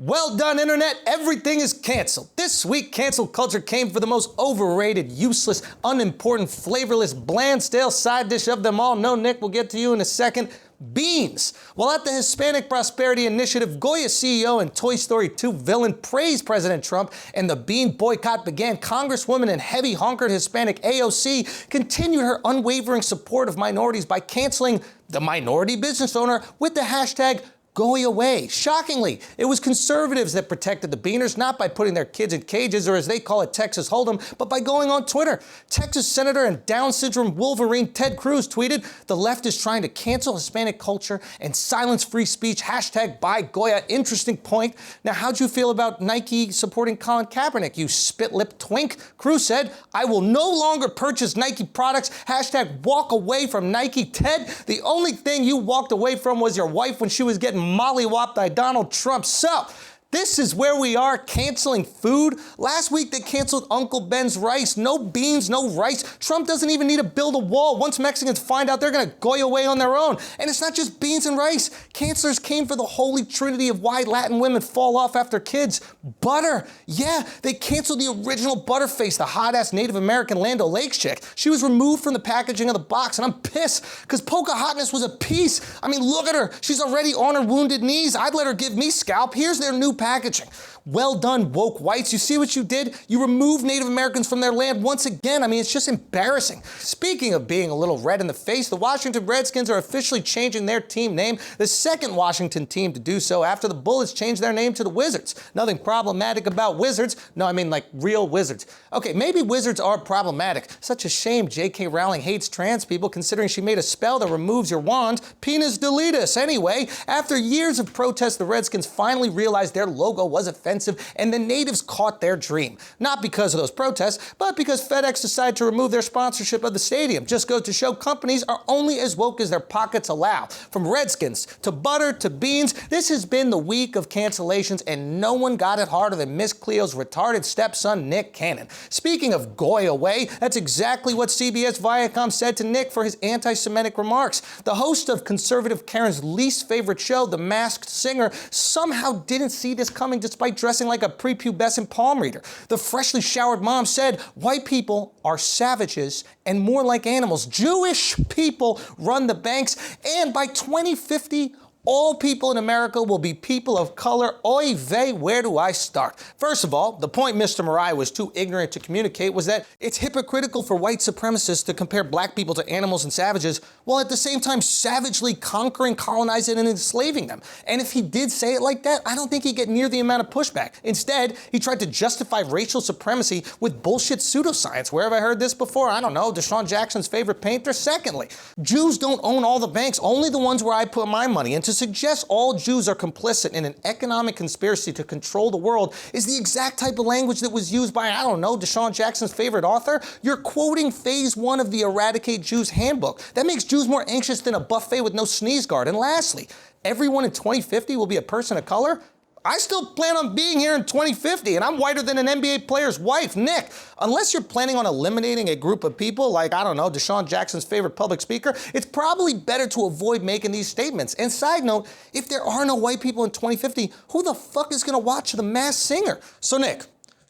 Well done, Internet. Everything is canceled. This week, cancel culture came for the most overrated, useless, unimportant, flavorless, bland, stale side dish of them all. No, Nick, we'll get to you in a second. Beans. Well, at the Hispanic Prosperity Initiative, Goya CEO and Toy Story 2 villain praised President Trump, and the bean boycott began. Congresswoman and heavy honkered Hispanic AOC continued her unwavering support of minorities by canceling the minority business owner with the hashtag going away. Shockingly, it was conservatives that protected the Beaners, not by putting their kids in cages, or as they call it, Texas Hold'em, but by going on Twitter. Texas Senator and Down syndrome Wolverine Ted Cruz tweeted, "The left is trying to cancel Hispanic culture and silence free speech, hashtag buy Goya." Interesting point. Now, how'd you feel about Nike supporting Colin Kaepernick, you spit-lipped twink? Cruz said, "I will no longer purchase Nike products, hashtag walk away from Nike." Ted, the only thing you walked away from was your wife when she was getting mollywopped by Donald Trump. So, this is where we are, canceling food. Last week they canceled Uncle Ben's rice. No beans, no rice. Trump doesn't even need to build a wall. Once Mexicans find out, they're gonna go away on their own. And it's not just beans and rice. Cancelers came for the holy trinity of why Latin women fall off after kids. Butter. Yeah, they canceled the original Butterface, the hot-ass Native American Land O'Lakes chick. She was removed from the packaging of the box, and I'm pissed, because Pocahontas was a piece. I mean, look at her. She's already on her wounded knees. I'd let her give me scalp. Here's their new packaging. Well done, woke whites. You see what you did? You removed Native Americans from their land once again. I mean, it's just embarrassing. Speaking of being a little red in the face, the Washington Redskins are officially changing their team name, the second Washington team to do so after the Bullets changed their name to the Wizards. Nothing problematic about Wizards. No, I mean like real wizards. Okay, maybe wizards are problematic. Such a shame J.K. Rowling hates trans people, considering she made a spell that removes your wand. Penis deletus. Anyway, after years of protests, the Redskins finally realized their logo was offensive, and the natives caught their dream. Not because of those protests, but because FedEx decided to remove their sponsorship of the stadium. Just goes to show companies are only as woke as their pockets allow. From Redskins to butter to beans, this has been the week of cancellations, and no one got it harder than Miss Cleo's retarded stepson, Nick Cannon. Speaking of going away, that's exactly what CBS Viacom said to Nick for his anti-Semitic remarks. The host of conservative Karen's least favorite show, The Masked Singer, somehow didn't see this coming despite dressing like a prepubescent palm reader. The freshly showered mom said, "White people are savages and more like animals. Jewish people run the banks, and by 2050, all people in America will be people of color." Oy vey, where do I start? First of all, the point Mr. Mariah was too ignorant to communicate was that it's hypocritical for white supremacists to compare black people to animals and savages, while at the same time savagely conquering, colonizing, and enslaving them. And if he did say it like that, I don't think he'd get near the amount of pushback. Instead, he tried to justify racial supremacy with bullshit pseudoscience. Where have I heard this before? I don't know, Deshaun Jackson's favorite painter? Secondly, Jews don't own all the banks, only the ones where I put my money in. To suggest all Jews are complicit in an economic conspiracy to control the world is the exact type of language that was used by, I don't know, Deshaun Jackson's favorite author. You're quoting phase 1 of the Eradicate Jews handbook. That makes Jews more anxious than a buffet with no sneeze guard. And lastly, everyone in 2050 will be a person of color? I still plan on being here in 2050, and I'm whiter than an NBA player's wife. Nick, unless you're planning on eliminating a group of people like, I don't know, Deshaun Jackson's favorite public speaker, it's probably better to avoid making these statements. And side note, if there are no white people in 2050, who the fuck is gonna watch The Masked Singer? So Nick,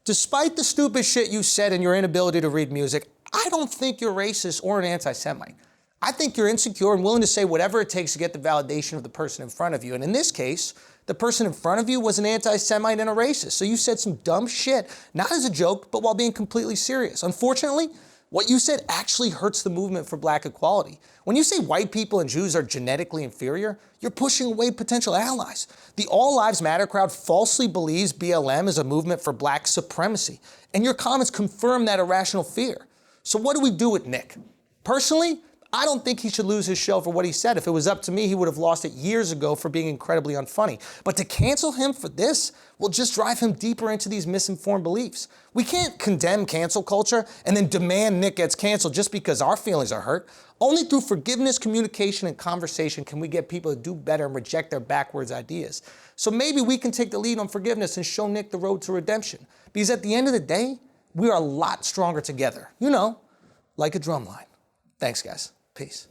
despite the stupid shit you said and your inability to read music, I don't think you're racist or an anti-Semite. I think you're insecure and willing to say whatever it takes to get the validation of the person in front of you. And in this case, the person in front of you was an anti-Semite and a racist. So you said some dumb shit, not as a joke, but while being completely serious. Unfortunately, what you said actually hurts the movement for black equality. When you say white people and Jews are genetically inferior, you're pushing away potential allies. The All Lives Matter crowd falsely believes BLM is a movement for black supremacy. And your comments confirm that irrational fear. So what do we do with Nick? Personally, I don't think he should lose his show for what he said. If it was up to me, he would have lost it years ago for being incredibly unfunny. But to cancel him for this will just drive him deeper into these misinformed beliefs. We can't condemn cancel culture and then demand Nick gets canceled just because our feelings are hurt. Only through forgiveness, communication, and conversation can we get people to do better and reject their backwards ideas. So maybe we can take the lead on forgiveness and show Nick the road to redemption. Because at the end of the day, we are a lot stronger together. You know, like a drum line. Thanks, guys. Peace.